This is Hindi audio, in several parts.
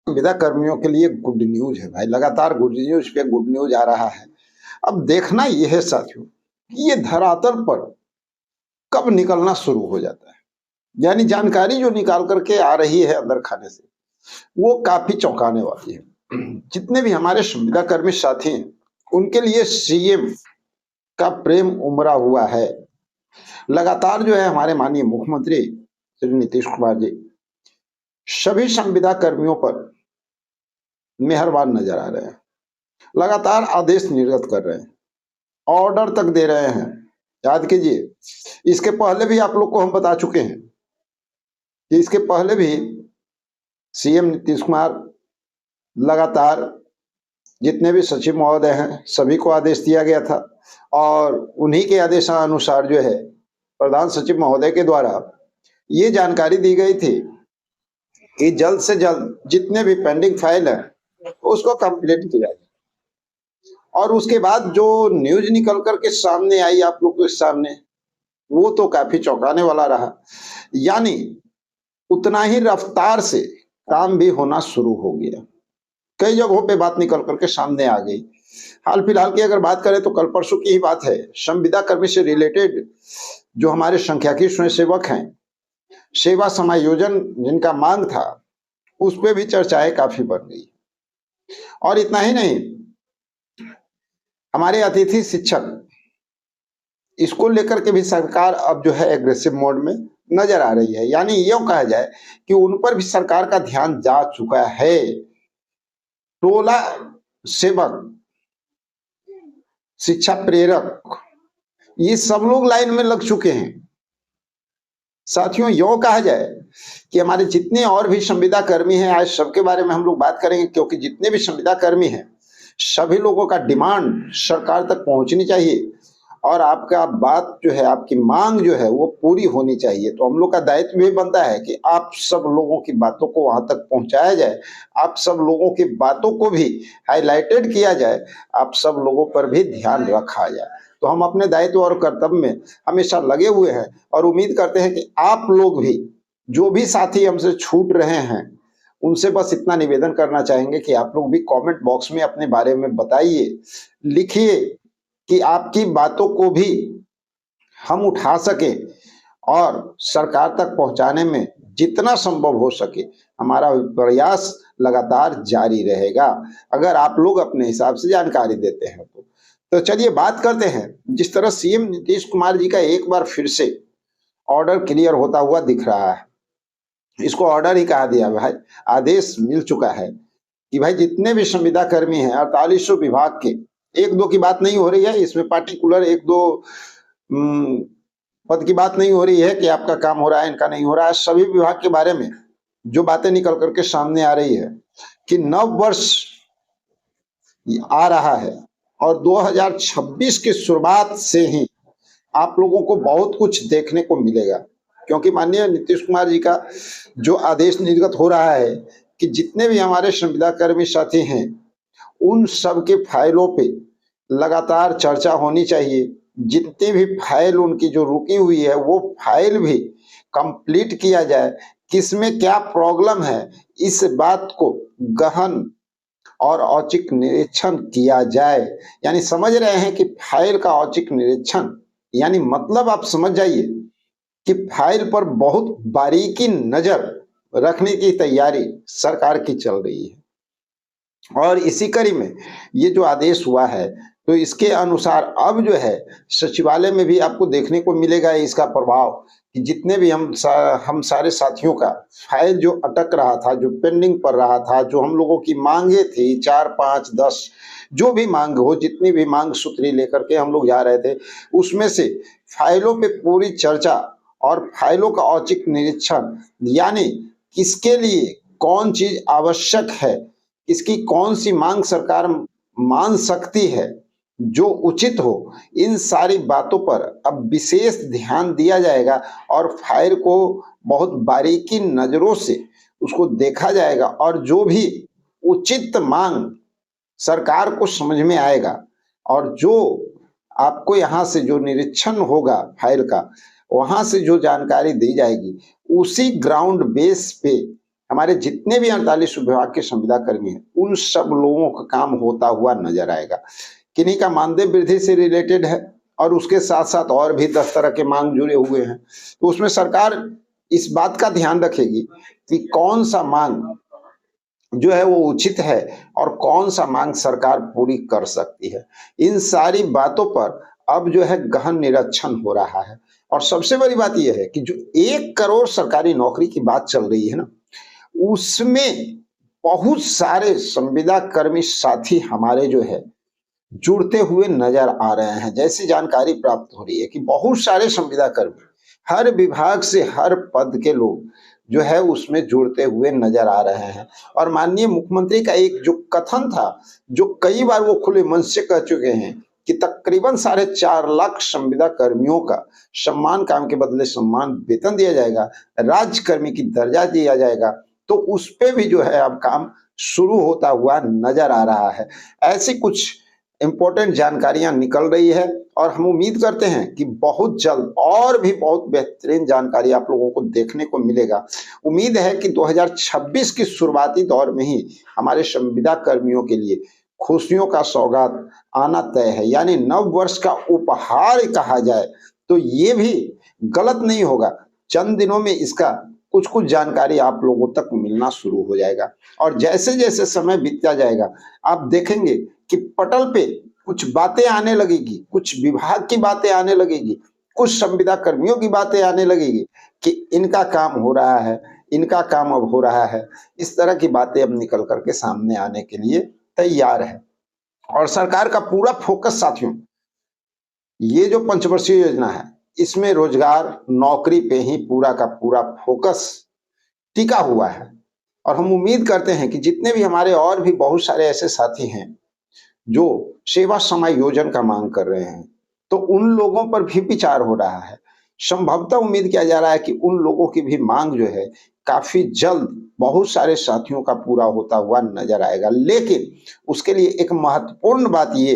संविदा कर्मियों के लिए गुड न्यूज है भाई, लगातार गुड न्यूज पे गुड न्यूज आ रहा है। अब देखना यह है साथियों कि ये धरातल पर कब निकलना शुरू हो जाता है। यानी जानकारी जो निकाल करके आ रही है अंदर खाने से, वो काफी चौंकाने वाली है। जितने भी हमारे संविदा कर्मी साथी हैं, उनके लिए सीएम का प्रेम उमड़ा हुआ है। लगातार जो है हमारे माननीय मुख्यमंत्री श्री नीतीश कुमार जी सभी संविदा कर्मियों पर मेहरबान नजर आ रहे हैं। लगातार आदेश निर्गत कर रहे हैं, ऑर्डर तक दे रहे हैं। याद कीजिए, इसके पहले भी आप लोग को हम बता चुके हैं कि इसके पहले भी सीएम नीतीश कुमार लगातार जितने भी सचिव महोदय हैं सभी को आदेश दिया गया था, और उन्हीं के आदेशानुसार जो है प्रधान सचिव महोदय के द्वारा ये जानकारी दी गई थी कि जल्द से जल्द जितने भी पेंडिंग फाइल है उसको कंप्लीट किया जाए। और उसके बाद जो न्यूज निकल करके सामने आई आप लोग के सामने, वो तो काफी चौंकाने वाला रहा। यानी उतना ही रफ्तार से काम भी होना शुरू हो गया। कई जगहों पे बात निकल करके सामने आ गई। हाल फिलहाल की अगर बात करें तो कल परसों की ही बात है, संविदा कर्मी से रिलेटेड जो हमारे संख्याकी स्वयंसेवक हैं, सेवा समायोजन जिनका मांग था, उस पर भी चर्चाएं काफी बढ़ गई। और इतना ही नहीं, हमारे अतिथि शिक्षक, इसको लेकर के भी सरकार अब जो है एग्रेसिव मोड में नजर आ रही है। यानी यूं कहा जाए कि उन पर भी सरकार का ध्यान जा चुका है। टोला सेवक, शिक्षा प्रेरक, ये सब लोग लाइन में लग चुके हैं। साथियों, यूं कहा जाए कि हमारे जितने और भी संविदा कर्मी हैं, आज सबके बारे में हम लोग बात करेंगे, क्योंकि जितने भी संविदा कर्मी हैं सभी लोगों का डिमांड सरकार तक पहुंचनी चाहिए, और आपका बात जो है, आपकी मांग जो है वो पूरी होनी चाहिए। तो हम लोग का दायित्व भी बनता है कि आप सब लोगों की बातों को वहां तक पहुंचाया जाए, आप सब लोगों की बातों को भी हाईलाइटेड किया जाए, आप सब लोगों पर भी ध्यान रखा जाए। तो हम अपने दायित्व और कर्तव्य में हमेशा लगे हुए हैं, और उम्मीद करते हैं कि आप लोग भी, जो भी साथी हमसे छूट रहे हैं, उनसे बस इतना निवेदन करना चाहेंगे कि आप लोग भी कमेंट बॉक्स में अपने बारे में बताइए, लिखिए, कि आपकी बातों को भी हम उठा सके और सरकार तक पहुंचाने में जितना संभव हो सके हमारा प्रयास लगातार जारी रहेगा, अगर आप लोग अपने हिसाब से जानकारी देते हैं तो चलिए बात करते हैं। जिस तरह सीएम नीतीश कुमार जी का एक बार फिर से ऑर्डर क्लियर होता हुआ दिख रहा है, इसको ऑर्डर ही कहा दिया भाई, आदेश मिल चुका है कि भाई जितने भी संविदा कर्मी हैं 4800 विभाग के, एक दो की बात नहीं हो रही है इसमें, पार्टिकुलर एक दो पद की बात नहीं हो रही है कि आपका काम हो रहा है, इनका नहीं हो रहा है। सभी विभाग के बारे में जो बातें निकल करके सामने आ रही है कि नव वर्ष आ रहा है, और 2026 की शुरुआत से ही आप लोगों को बहुत कुछ देखने को मिलेगा, क्योंकि माननीय नीतीश कुमार जी का जो आदेश निर्गत हो रहा है कि जितने भी हमारे संविदा कर्मी साथी हैं, उन सब के फाइलों पे लगातार चर्चा होनी चाहिए। जितनी भी फाइल उनकी जो रुकी हुई है, वो फाइल भी कंप्लीट किया जाए, किसमें क्या प्रॉब्लम है, इस बात को गहन और औचक निरीक्षण किया जाए। यानी समझ रहे हैं कि फाइल का औचक निरीक्षण, यानी मतलब आप समझ जाइए कि फाइल पर बहुत बारीकी नजर रखने की तैयारी सरकार की चल रही है। और इसी कड़ी में ये जो आदेश हुआ है, तो इसके अनुसार अब जो है सचिवालय में भी आपको देखने को मिलेगा इसका प्रभाव, कि जितने भी हम सारे साथियों का फाइल जो अटक रहा था, जो पेंडिंग पर रहा था, जो हम लोगों की मांगे थी 4, 5, 10, जो भी मांग हो, जितनी भी मांग सूत्री लेकर के हम लोग जा रहे थे, उसमें से फाइलों पे पूरी चर्चा और फाइलों का औचक निरीक्षण, यानी किसके लिए कौन चीज आवश्यक है, इसकी कौन सी मांग सरकार मान सकती है जो उचित हो, इन सारी बातों पर अब विशेष ध्यान दिया जाएगा, और फाइल को बहुत बारीकी नजरों से उसको देखा जाएगा, और जो भी उचित मांग सरकार को समझ में आएगा, और जो आपको यहाँ से जो निरीक्षण होगा फाइल का, वहां से जो जानकारी दी जाएगी, उसी ग्राउंड बेस पे हमारे जितने भी 48 विभाग के संविदा कर्मी हैं, उन सब लोगों का काम होता हुआ नजर आएगा। किन्हीं का मानदेय वृद्धि से रिलेटेड है और उसके साथ साथ और भी 10 तरह के मांग जुड़े हुए हैं। तो उसमें सरकार इस बात का ध्यान रखेगी कि कौन सा मांग जो है वो उचित है और कौन सा मांग सरकार पूरी कर सकती है। इन सारी बातों पर अब जो है गहन निरीक्षण हो रहा है। और सबसे बड़ी बात यह है कि जो 1 करोड़ सरकारी नौकरी की बात चल रही है ना, उसमें बहुत सारे संविदा कर्मी साथी हमारे जो है जुड़ते हुए नजर आ रहे हैं। जैसी जानकारी प्राप्त हो रही है कि बहुत सारे संविदा कर्मी, हर विभाग से हर पद के लोग जो है उसमें जुड़ते हुए नजर आ रहे हैं। और माननीय मुख्यमंत्री का एक जो कथन था, जो कई बार वो खुले मन से कह चुके हैं कि तकरीबन 4.5 लाख संविदा कर्मियों का सम्मान, काम के बदले सम्मान वेतन दिया जाएगा, राज्य कर्मी की दर्जा दिया जाएगा, तो उस पे भी जो है अब काम शुरू होता हुआ नजर आ रहा है। ऐसी कुछ इंपॉर्टेंट जानकारियां निकल रही है और हम उम्मीद करते हैं कि बहुत जल्द और भी बहुत बेहतरीन जानकारी आप लोगों को देखने को मिलेगा। उम्मीद है कि 2026 की शुरुआती दौर में ही हमारे संविदा कर्मियों के लिए खुशियों का सौगात आना तय है, यानी नव वर्ष का उपहार कहा जाए तो ये भी गलत नहीं होगा। चंद दिनों में इसका कुछ कुछ जानकारी आप लोगों तक मिलना शुरू हो जाएगा और जैसे जैसे समय बीतता जाएगा आप देखेंगे कि पटल पे कुछ बातें आने लगेगी, कुछ विभाग की बातें आने लगेगी, कुछ संविदा कर्मियों की बातें आने लगेगी कि इनका काम हो रहा है, इनका काम अब हो रहा है। इस तरह की बातें अब निकल करके सामने आने के लिए तैयार है। और सरकार का पूरा फोकस साथियों, ये जो पंचवर्षीय योजना है, इसमें रोजगार, नौकरी पे ही पूरा का पूरा फोकस टिका हुआ है। और हम उम्मीद करते हैं कि जितने भी हमारे और भी बहुत सारे ऐसे साथी हैं जो सेवा समायोजन का मांग कर रहे हैं, तो उन लोगों पर भी विचार हो रहा है। संभवतः उम्मीद किया जा रहा है कि उन लोगों की भी मांग जो है काफी जल्द बहुत सारे साथियों का पूरा होता हुआ नजर आएगा। लेकिन उसके लिए एक महत्वपूर्ण बात ये,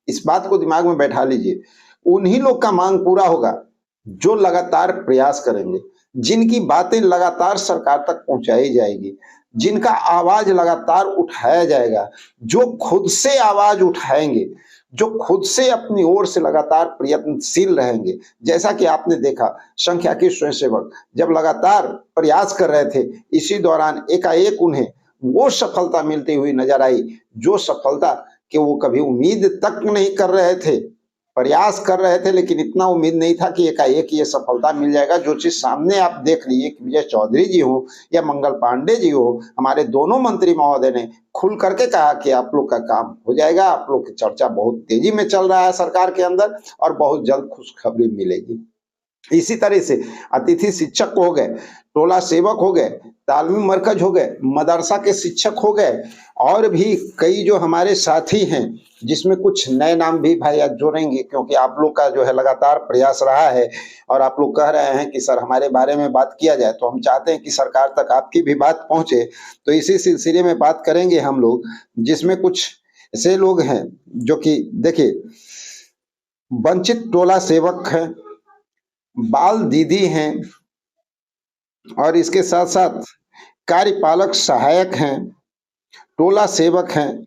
इस बात को दिमाग में बैठा लीजिए, उन्हीं लोग का मांग पूरा होगा जो लगातार प्रयास करेंगे, जिनकी बातें लगातार सरकार तक पहुंचाई जाएगी, जिनका आवाज लगातार उठाया जाएगा, जो खुद से आवाज उठाएंगे, जो खुद से अपनी ओर से लगातार प्रयत्नशील रहेंगे। जैसा कि आपने देखा, संख्याकीय स्वयंसेवक जब लगातार प्रयास कर रहे थे, इसी दौरान एकाएक उन्हें वो सफलता मिलती हुई नजर आई जो सफलता के वो कभी उम्मीद तक नहीं कर रहे थे। प्रयास कर रहे थे लेकिन इतना उम्मीद नहीं था कि एकाएक ये सफलता मिल जाएगा। जो चीज सामने आप देख लीजिए कि विजय चौधरी जी हो या मंगल पांडे जी हो, हमारे दोनों मंत्री महोदय ने खुल करके कहा कि आप लोग का काम हो जाएगा, आप लोग की चर्चा बहुत तेजी में चल रहा है सरकार के अंदर और बहुत जल्द खुशखबरी मिलेगी। इसी तरह से अतिथि शिक्षक हो गए, टोला सेवक हो गए, तालीमी मरकज हो गए, मदरसा के शिक्षक हो गए और भी कई जो हमारे साथी हैं, जिसमें कुछ नए नाम भी भाई आज जोड़ेंगे क्योंकि आप लोग का जो है लगातार प्रयास रहा है और आप लोग कह रहे हैं कि सर हमारे बारे में बात किया जाए, तो हम चाहते हैं कि सरकार तक आपकी भी बात पहुंचे। तो इसी सिलसिले में बात करेंगे हम लोग, जिसमें कुछ ऐसे लोग हैं जो कि देखिए वंचित टोला सेवक हैं, बाल दीदी हैं और इसके साथ साथ कार्यपालक सहायक हैं, टोला सेवक हैं।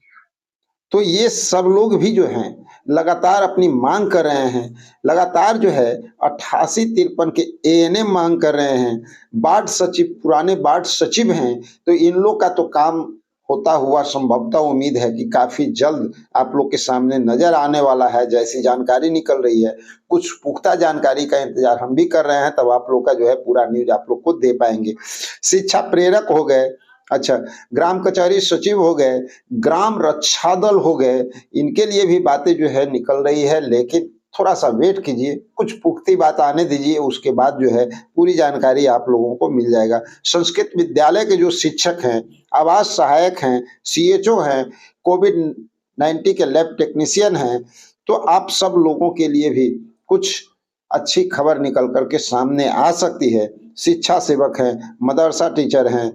तो ये सब लोग भी जो हैं लगातार अपनी मांग कर रहे हैं, लगातार जो है 88-53 के एएनएम मांग कर रहे हैं, वार्ड सचिव, पुराने वार्ड सचिव हैं। तो इन लोग का तो काम होता हुआ संभवतः उम्मीद है कि काफी जल्द आप लोग के सामने नजर आने वाला है। जैसी जानकारी निकल रही है, कुछ पुख्ता जानकारी का इंतजार हम भी कर रहे हैं, तब आप लोग का जो है पूरा न्यूज आप लोग को दे पाएंगे। शिक्षा प्रेरक हो गए, अच्छा, ग्राम कचहरी सचिव हो गए, ग्राम रक्षा दल हो गए, इनके लिए भी बातें जो है निकल रही है। लेकिन थोड़ा सा वेट कीजिए, कुछ पुख्ती बात आने दीजिए, उसके बाद जो है पूरी जानकारी आप लोगों को मिल जाएगा। संस्कृत विद्यालय के जो शिक्षक हैं, आवास सहायक हैं, सीएचओ हैं, कोविड-19 के लैब टेक्नीशियन हैं, तो आप सब लोगों के लिए भी कुछ अच्छी खबर निकल करके सामने आ सकती है। शिक्षा सेवक हैं, मदरसा टीचर हैं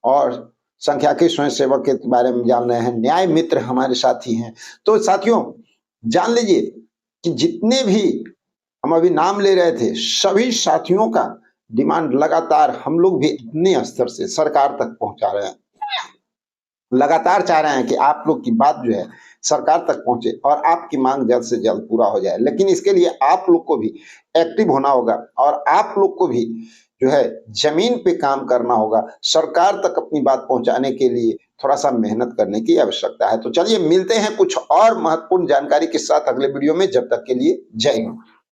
और संख्याकीय स्वयंसेवक के बारे में जान रहे हैं, न्याय मित्र हमारे साथी हैं। तो साथियों जान लीजिए कि जितने भी हम अभी नाम ले रहे थे, सभी साथियों का डिमांड लगातार हम लोग भी अपने स्तर से सरकार तक पहुंचा रहे हैं। लगातार चाह रहे हैं कि आप लोग की बात जो है सरकार तक पहुंचे और आपकी मांग जल्द से जल्द पूरा हो जाए। लेकिन इसके लिए आप लोग को भी एक्टिव होना होगा और आप लोग को भी जो है जमीन पे काम करना होगा। सरकार तक अपनी बात पहुंचाने के लिए थोड़ा सा मेहनत करने की आवश्यकता है। तो चलिए मिलते हैं कुछ और महत्वपूर्ण जानकारी के साथ अगले वीडियो में। जब तक के लिए जय हिंद।